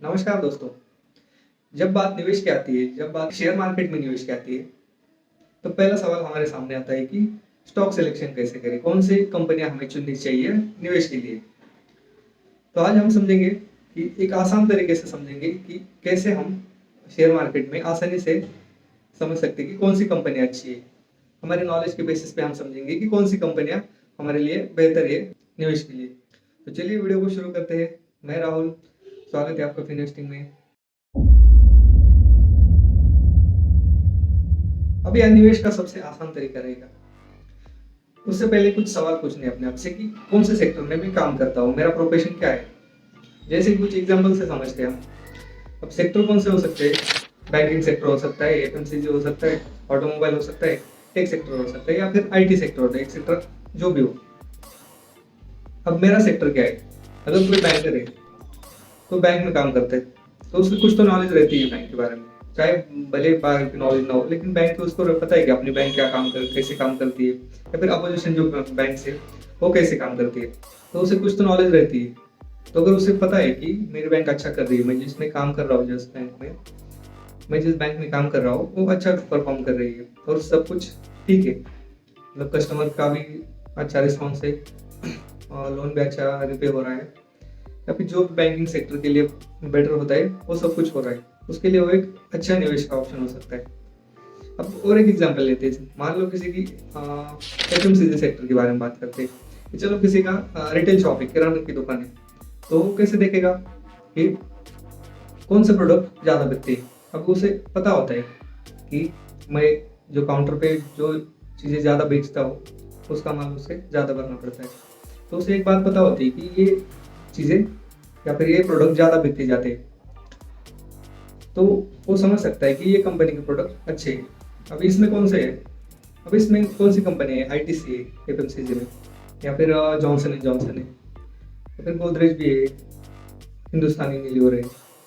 नमस्कार दोस्तों। जब बात निवेश की आती है, जब बात शेयर मार्केट में निवेश की आती है, तो पहला सवाल हमारे सामने आता है कि स्टॉक सिलेक्शन कैसे करें? कौन सी कंपनियां हमें चुननी चाहिए निवेश के लिए? तो आज हम समझेंगे कि एक आसान तरीके से समझेंगे कि कैसे हम शेयर मार्केट में आसानी से समझ सकते हैं कि कौन सी कंपनी अच्छी है। हमारे नॉलेज के बेसिस पे हम समझेंगे कि कौन सी कंपनियां हमारे लिए बेहतर है निवेश के लिए। तो चलिए वीडियो को शुरू करते हैं। मैं राहुल, स्वागत है आपका फिनवेस्टिंग में। अब यह निवेश का सबसे आसान तरीका रहेगा। उससे पहले कुछ सवाल पूछने अपने आप से कि कौन से सेक्टर में मैं काम करता हूँ, मेरा प्रोफेशन क्या है। जैसे कुछ एग्जांपल से समझते हैं हम। अब सेक्टर कौन से हो सकते हैं? बैंकिंग सेक्टर हो सकता है, एफएमसीजी हो सकता है, ऑटोमोबाइल हो सकता है, टेक सेक्टर हो सकता है या फिर आईटी सेक्टर होता है, एक्सेट्रा जो भी हो। अब मेरा सेक्टर क्या है? अगर कोई बैंकर है तो बैंक में काम करते हैं, तो उसकी कुछ तो नॉलेज रहती है बैंक के बारे में। चाहे भले बाहर की नॉलेज ना हो, लेकिन बैंक को उसको पता है कि अपनी बैंक क्या काम कर कैसे काम करती है, या फिर अपोजिशन जो बैंक से वो कैसे काम करती है, तो उसे कुछ तो नॉलेज रहती है। तो अगर उसे पता है कि मेरी बैंक अच्छा कर रही है, मैं जिसमें काम कर रहा हूँ, जिस बैंक में काम कर रहा हूँ वो अच्छा परफॉर्म कर रही है और सब कुछ ठीक है, मतलब कस्टमर का भी अच्छा रिस्पॉन्स है, लोन भी अच्छा रिपे हो रहा है, या फिर जो बैंकिंग सेक्टर के लिए बेटर होता है वो सब कुछ हो रहा है, उसके लिए वो एक अच्छा निवेश का ऑप्शन हो सकता है। अब और एक एग्जांपल लेते हैं। मान लो किसी की एफएमसीजी सेक्टर के बारे में बात करते हैं कि चलो किसी का रिटेल शॉप है, किराना की दुकान है, तो वो कैसे देखेगा कि कौन से प्रोडक्ट ज़्यादा बिकते हैं। अब उसे पता होता है कि मैं जो काउंटर पे जो चीज़ें ज़्यादा बेचता हूँ उसका माल उसे ज़्यादा भरना पड़ता है। तो उसे एक बात पता होती है कि ये चीज़ें या फिर ये प्रोडक्ट ज़्यादा बिकते जाते हैं, तो वो समझ सकता है कि ये कंपनी के प्रोडक्ट अच्छे हैं। अब इसमें कौन से है? अब इसमें कौन सी कंपनी है? आईटीसी है एफएमसीजी में, या फिर जॉनसन एंड जॉनसन है, या फिर गोदरेज भी है, हिंदुस्तानी यूनिलीवर है,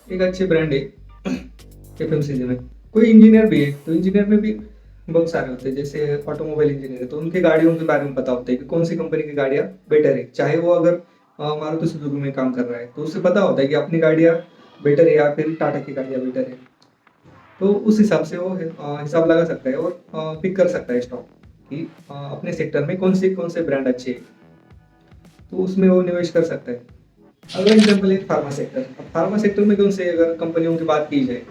एक अच्छे ब्रांड है एफएमसीजी में। कोई इंजीनियर भी है, तो इंजीनियर में भी बहुत सारे होते हैं, जैसे ऑटोमोबाइल इंजीनियर है तो उनके गाड़ियों के बारे में पता होता है कि कौन सी कंपनी की गाड़ियाँ बेटर है। चाहे वो अगर मारुति सुजुकी में काम कर रहा है तो उसे पता होता है कि अपनी गाड़ियाँ बेटर है या फिर टाटा की गाड़ियाँ बेटर है। तो उस हिसाब से वो हिसाब लगा सकता है और पिक कर सकता है स्टॉक कि अपने सेक्टर में कौन से ब्रांड अच्छे हैं, तो उसमें वो निवेश कर सकता है। अगला एग्जाम्पल है फार्मा सेक्टर। अब फार्मा सेक्टर में कौन से अगर कंपनियों की बात की जाए,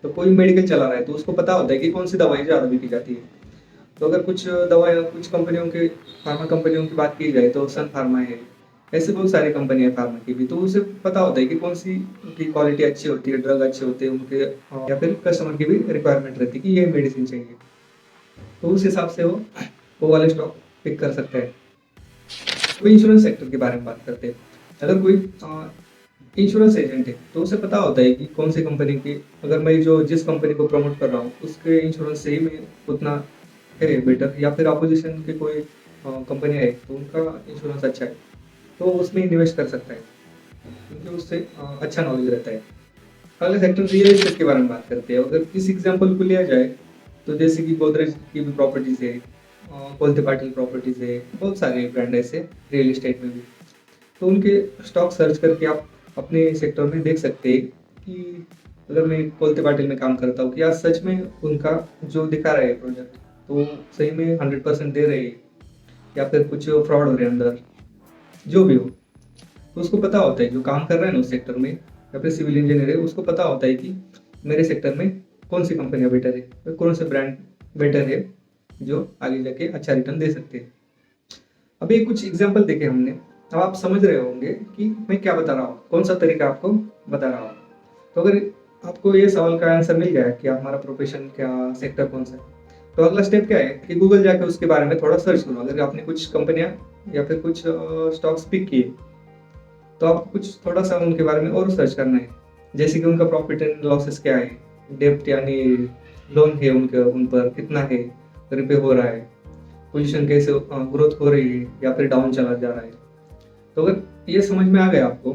तो कोई मेडिकल चला रहा है तो उसको पता होता है कि कौन सी दवाई ज़्यादा बिकी जाती है। तो अगर कुछ दवाई कुछ कंपनियों के फार्मा कंपनियों की बात की जाए तो सन फार्मा है, ऐसे बहुत सारी कंपनियां हैं फार्मा की भी, तो उसे पता होता है कि कौन सी उनकी क्वालिटी अच्छी होती है, ड्रग अच्छे होते हैं उनके, या फिर कस्टमर की भी रिक्वायरमेंट रहती है कि ये मेडिसिन चाहिए, तो उस हिसाब से वो वाले स्टॉक पिक कर सकते हैं। कोई इंश्योरेंस सेक्टर के बारे में बात करते हैं। अगर कोई इंश्योरेंस एजेंट है तो उसे पता होता है कि कौन सी कंपनी की, अगर मैं जो जिस कंपनी को प्रमोट कर रहा हूँ उसके इंश्योरेंस से ही मैं उतना है बेटर, या फिर अपोजिशन के कोई कंपनी है तो उनका इंश्योरेंस अच्छा है, तो उसमें निवेश कर सकता है क्योंकि उससे अच्छा नॉलेज रहता है। अगले सेक्टर रियल एस्टेट के बारे में बात करते हैं। अगर इस एग्जाम्पल को लिया जाए तो जैसे कि गोदरेज की भी प्रॉपर्टीज है, कोलते पाटिल प्रॉपर्टीज है, बहुत सारे ब्रांड ऐसे रियल एस्टेट में भी, तो उनके स्टॉक सर्च करके आप अपने सेक्टर में देख सकते हैं कि अगर मैं कोलते पाटिल में काम करता हूँ कि यार सच में उनका जो दिखा रहा है प्रोजेक्ट तो सही में 100% दे रहे हैं, या फिर कुछ फ्रॉड हो रहे हैं अंदर, जो भी हो। तो उसको पता होता है जो काम कर रहा है ना उस सेक्टर में, या फिर सिविल इंजीनियर है, उसको पता होता है कि मेरे सेक्टर में कौन सी कंपनियां बेटर है, फिर कौन से ब्रांड बेटर है जो आगे जाके अच्छा रिटर्न दे सकते हैं। अभी कुछ एग्जाम्पल देखे हमने, अब आप समझ रहे होंगे कि मैं क्या बता रहा हूँ, कौन सा तरीका आपको बता रहा हूँ। तो अगर आपको ये सवाल का आंसर मिल गया कि हमारा प्रोफेशन क्या, सेक्टर कौन सा है, तो अगला स्टेप क्या है कि गूगल जाके उसके बारे में थोड़ा सर्च करो। अगर आपने कुछ कंपनियां या फिर कुछ स्टॉक्स पिक किए तो आपको कुछ थोड़ा सा उनके बारे में और सर्च करना है, जैसे कि उनका प्रॉफिट एंड लॉसेस क्या है, डेप्ट यानी लोन है उनके उन पर कितना है, रिपे हो रहा है, पोजीशन कैसे ग्रोथ हो रही है या फिर डाउन चला जा रहा है। तो अगर ये समझ में आ गया आपको,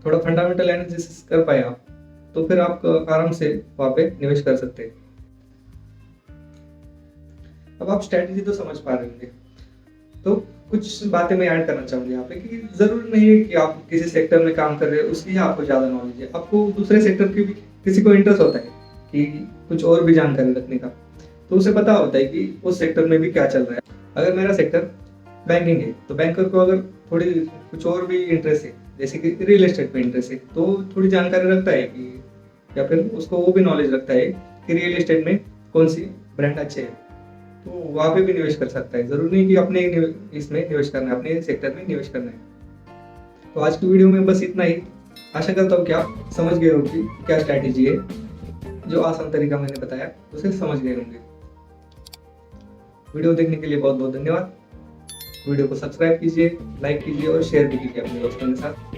थोड़ा फंडामेंटल एनालिसिस कर पाए आप, तो फिर आप आराम से वहाँ पे निवेश कर सकते हैं। अब आप स्ट्रेटजी तो समझ पा रहे होंगे, तो कुछ बातें मैं ऐड करना चाहूँगी यहाँ पे कि ज़रूरी नहीं है कि आप किसी सेक्टर में काम कर रहे हो उसकी ही आपको ज़्यादा नॉलेज है। आपको दूसरे सेक्टर की भी किसी को इंटरेस्ट होता है कि कुछ और भी जानकारी रखने का, तो उसे पता होता है कि उस सेक्टर में भी क्या चल रहा है। अगर मेरा सेक्टर बैंकिंग है, तो बैंकर को अगर थोड़ी कुछ और भी इंटरेस्ट है, जैसे कि रियल एस्टेट में इंटरेस्ट है, तो थोड़ी जानकारी रखता है कि या फिर उसको वो भी नॉलेज रखता है कि रियल एस्टेट में कौन सी ब्रांड अच्छे है, तो वहाँ पे भी निवेश कर सकता है। ज़रूरी नहीं कि अपने इसमें निवेश करना है, अपने सेक्टर में निवेश करना है। तो आज की वीडियो में बस इतना ही। आशा करता हूँ कि आप समझ गए हो कि क्या स्ट्रैटेजी है, जो आसान तरीका मैंने बताया उसे समझ गए होंगे। वीडियो देखने के लिए बहुत बहुत धन्यवाद। वीडियो को सब्सक्राइब कीजिए, लाइक कीजिए और शेयर भी कीजिए अपने दोस्तों के साथ।